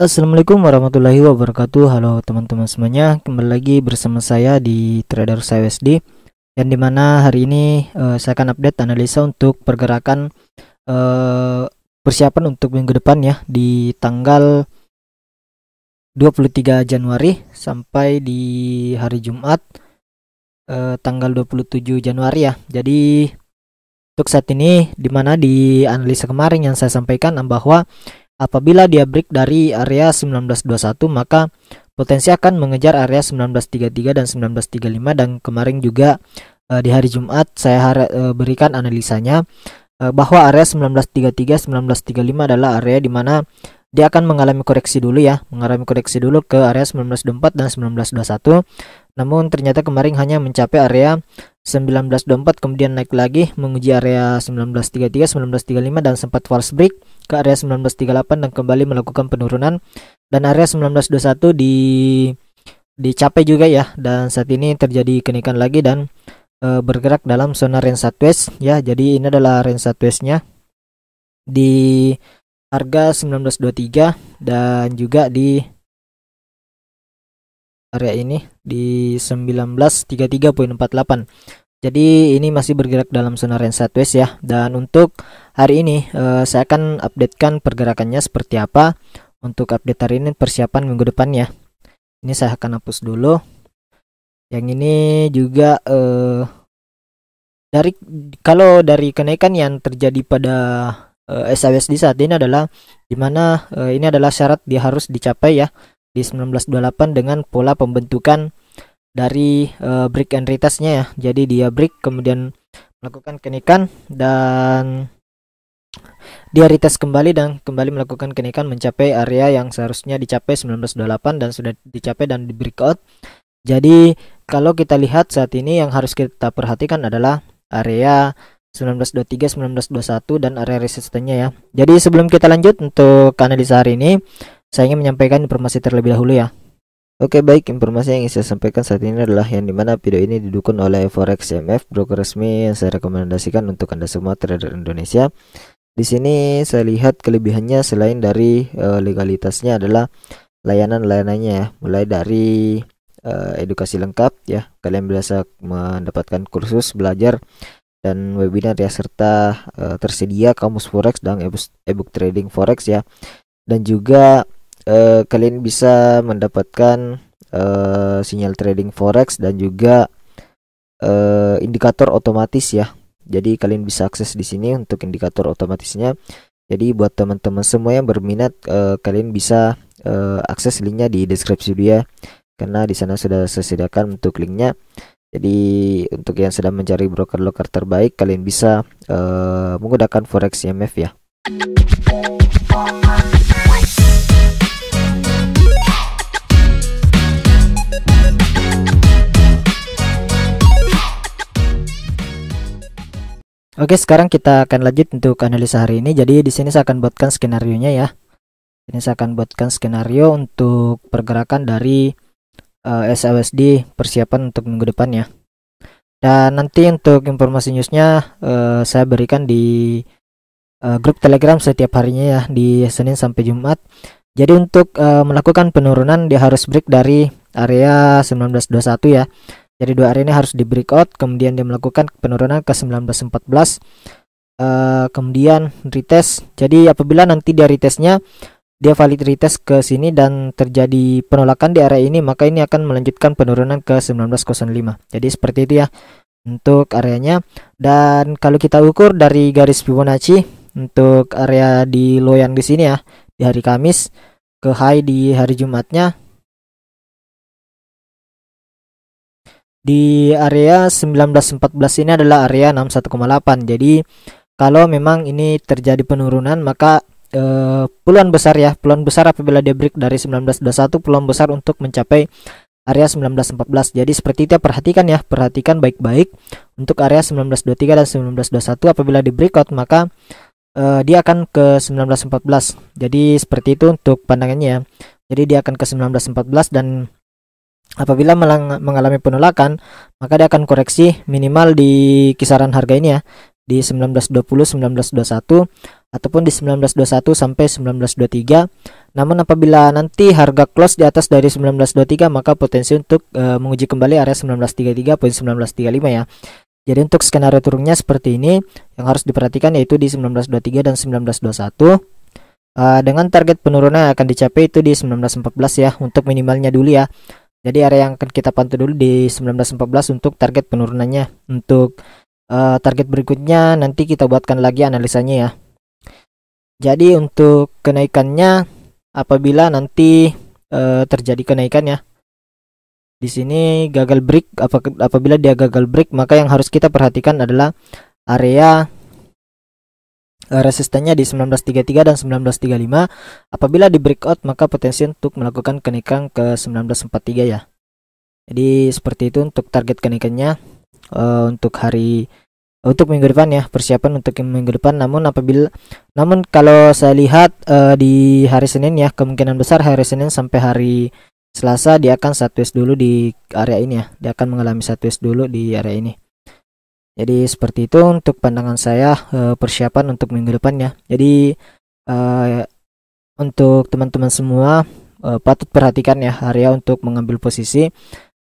Assalamualaikum warahmatullahi wabarakatuh. Halo teman-teman semuanya, kembali lagi bersama saya di Trader USD, yang dimana hari ini saya akan update analisa untuk pergerakan persiapan untuk minggu depan ya, di tanggal 23 Januari sampai di hari Jumat tanggal 27 Januari ya. Jadi untuk saat ini, dimana di analisa kemarin yang saya sampaikan bahwa apabila dia break dari area 1921, maka potensi akan mengejar area 1933 dan 1935. Dan kemarin juga di hari Jumat saya berikan analisanya bahwa area 1933 1935 adalah area di mana dia akan mengalami koreksi dulu ya, ke area 1924 dan 1921. Namun ternyata kemarin hanya mencapai area 1924, kemudian naik lagi menguji area 1933 1935 dan sempat false break ke area 1938 dan kembali melakukan penurunan, dan area 1921 dicapai juga ya, dan saat ini terjadi kenaikan lagi dan bergerak dalam zona range sideways ya. Jadi ini adalah range sideways-nya di harga 1923 dan juga di area ini di 1933.48. Jadi ini masih bergerak dalam zona range sideways ya. Dan untuk hari ini saya akan updatekan pergerakannya seperti apa. Untuk update hari ini persiapan minggu depan ya. Ini saya akan hapus dulu. Yang ini juga kalau dari kenaikan yang terjadi pada SAWSD saat ini adalah dimana ini adalah syarat dia harus dicapai ya di 1928 dengan pola pembentukan dari break and retest-nya ya. Jadi dia break kemudian melakukan kenaikan dan dia retest kembali dan kembali melakukan kenaikan mencapai area yang seharusnya dicapai 1928 dan sudah dicapai dan di breakout. Jadi kalau kita lihat saat ini yang harus kita perhatikan adalah area 1923 1921 dan area resistennya ya. Jadi sebelum kita lanjut untuk analisa hari ini, saya ingin menyampaikan informasi terlebih dahulu ya. Oke, baik, informasi yang ingin saya sampaikan saat ini adalah yang dimana video ini didukung oleh Forex MF, broker resmi yang saya rekomendasikan untuk Anda semua trader Indonesia. Di sini saya lihat kelebihannya selain dari legalitasnya adalah layanan-layanannya ya, mulai dari edukasi lengkap ya, kalian bisa mendapatkan kursus belajar dan webinar ya, serta tersedia kamus forex dan ebook trading forex ya, dan juga kalian bisa mendapatkan sinyal trading forex dan juga indikator otomatis ya. Jadi kalian bisa akses di sini untuk indikator otomatisnya. Jadi buat teman-teman semua yang berminat, kalian bisa akses linknya di deskripsi dia, karena di sana sudah saya sediakan untuk linknya. Jadi untuk yang sedang mencari broker lokal terbaik, kalian bisa menggunakan Forex MF ya. Oke, sekarang kita akan lanjut untuk analisa hari ini. Jadi di sini saya akan buatkan skenario-nya ya. Ini saya akan buatkan skenario untuk pergerakan dari SAWSD persiapan untuk minggu depan ya. Dan nanti untuk informasi newsnya saya berikan di grup Telegram setiap harinya ya, di Senin sampai Jumat. Jadi untuk melakukan penurunan dia harus break dari area 1921 ya. Jadi dua area ini harus di breakout, kemudian dia melakukan penurunan ke 1914, kemudian retest. Jadi apabila nanti dia retestnya, dia valid retest ke sini dan terjadi penolakan di area ini, maka ini akan melanjutkan penurunan ke 1905. Jadi seperti itu ya untuk areanya. Dan kalau kita ukur dari garis Fibonacci untuk area di low yang di sini ya, di hari Kamis ke high di hari Jumatnya di area 1914 ini adalah area 61,8. Jadi kalau memang ini terjadi penurunan, maka peluang besar apabila dia break dari 1921, peluang besar untuk mencapai area 1914. Jadi seperti itu ya, perhatikan baik-baik untuk area 1923 dan 1921. Apabila di breakout, maka dia akan ke 1914. Jadi seperti itu untuk pandangannya ya. Jadi dia akan ke 1914 dan apabila mengalami penolakan, maka dia akan koreksi minimal di kisaran harga ini ya, di 1920 1921 ataupun di 1921 sampai 1923. Namun apabila nanti harga close di atas dari 1923, maka potensi untuk menguji kembali area 1933.1935 ya. Jadi untuk skenario turunnya seperti ini, yang harus diperhatikan yaitu di 1923 dan 1921. Dengan target penurunan yang akan dicapai itu di 1914 ya, untuk minimalnya dulu ya. Jadi area yang akan kita pantau dulu di 1914 untuk target penurunannya. Untuk target berikutnya nanti kita buatkan lagi analisanya ya. Jadi untuk kenaikannya, apabila nanti terjadi kenaikan ya, di sini gagal break, apabila dia gagal break, maka yang harus kita perhatikan adalah area resistennya di 1933 dan 1935. Apabila di breakout, maka potensi untuk melakukan kenaikan ke 1943 ya. Jadi seperti itu untuk target kenaikannya untuk minggu depan ya, persiapan untuk minggu depan. Namun kalau saya lihat di hari Senin ya, kemungkinan besar hari Senin sampai hari Selasa dia akan sideways dulu di area ini ya. Dia akan mengalami sideways dulu di area ini. Jadi seperti itu untuk pandangan saya persiapan untuk minggu depan ya. Jadi untuk teman-teman semua patut perhatikan ya area untuk mengambil posisi.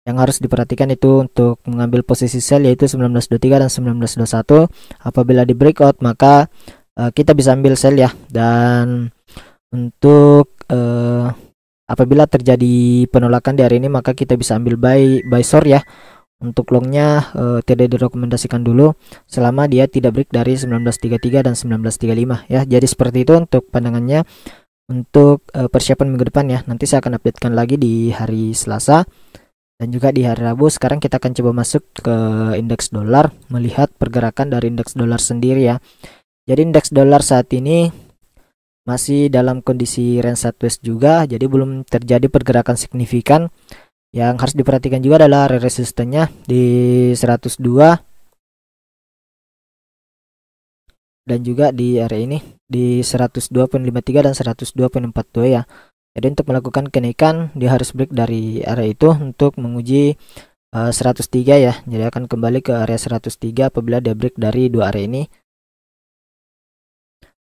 Yang harus diperhatikan itu untuk mengambil posisi sell yaitu 1923 dan 1921. Apabila di breakout, maka kita bisa ambil sell ya. Dan untuk apabila terjadi penolakan di hari ini, maka kita bisa ambil buy short ya. Untuk longnya tidak direkomendasikan dulu selama dia tidak break dari 1933 dan 1935 ya. Jadi seperti itu untuk pandangannya untuk persiapan minggu depan ya. Nanti saya akan updatekan lagi di hari Selasa dan juga di hari Rabu. Sekarang kita akan coba masuk ke indeks dolar, melihat pergerakan dari indeks dolar sendiri ya. Jadi indeks dolar saat ini masih dalam kondisi range sideways juga, jadi belum terjadi pergerakan signifikan. Yang harus diperhatikan juga adalah resistennya di 102 dan juga di area ini di 102.53 dan 102.42 ya. Jadi untuk melakukan kenaikan dia harus break dari area itu untuk menguji 103 ya. Jadi akan kembali ke area 103 apabila dia break dari dua area ini.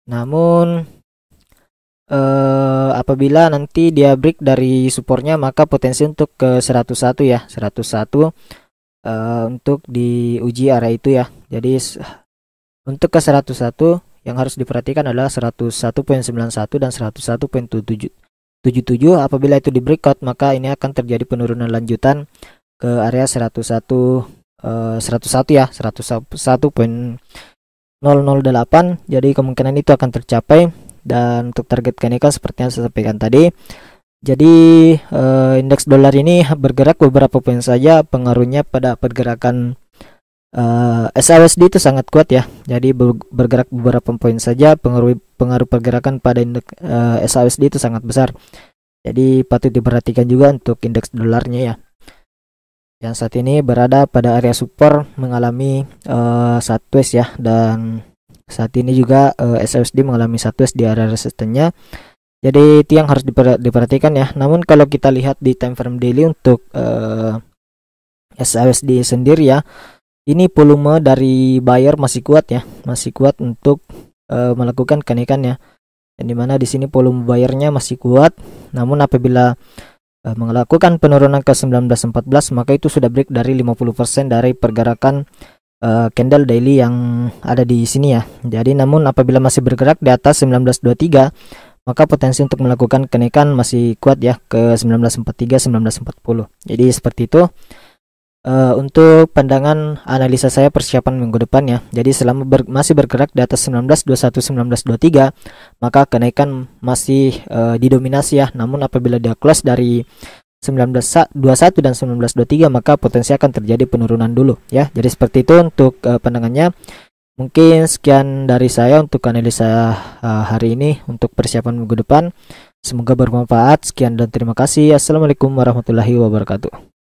Namun apabila nanti dia break dari supportnya, maka potensi untuk ke 101 ya, 101 untuk diuji area itu ya. Jadi untuk ke 101 yang harus diperhatikan adalah 101.91 dan 101.77. Apabila itu di breakout, maka ini akan terjadi penurunan lanjutan ke area 101 ya, 101.008. Jadi kemungkinan itu akan tercapai. Dan untuk target kenaikan seperti yang saya sampaikan tadi, jadi indeks dolar ini bergerak beberapa poin saja, pengaruhnya pada pergerakan SAUSD itu sangat kuat ya. Jadi bergerak beberapa poin saja, pengaruh pergerakan pada indeks SAUSD itu sangat besar. Jadi patut diperhatikan juga untuk indeks dolarnya ya, yang saat ini berada pada area support mengalami sideways ya. Dan saat ini juga SAUSD mengalami sideways di area resistennya. Jadi itu yang harus diperhatikan ya. Namun kalau kita lihat di time frame daily untuk SAUSD sendiri ya, ini volume dari buyer masih kuat ya, masih kuat untuk melakukan kenaikan ya. Dan dimana di sini volume buyernya masih kuat. Namun apabila melakukan penurunan ke 1914, maka itu sudah break dari 50% dari pergerakan candle daily yang ada di sini ya. Jadi namun apabila masih bergerak di atas 1923, maka potensi untuk melakukan kenaikan masih kuat ya ke 1943, 1940. Jadi seperti itu untuk pandangan analisa saya persiapan minggu depan ya. Jadi selama masih bergerak di atas 1921, 1923, maka kenaikan masih didominasi ya. Namun apabila dia close dari 1921 dan 1923, maka potensi akan terjadi penurunan dulu ya. Jadi seperti itu untuk pandangannya. Mungkin sekian dari saya untuk analisa hari ini untuk persiapan minggu depan. Semoga bermanfaat. Sekian dan terima kasih. Assalamualaikum warahmatullahi wabarakatuh.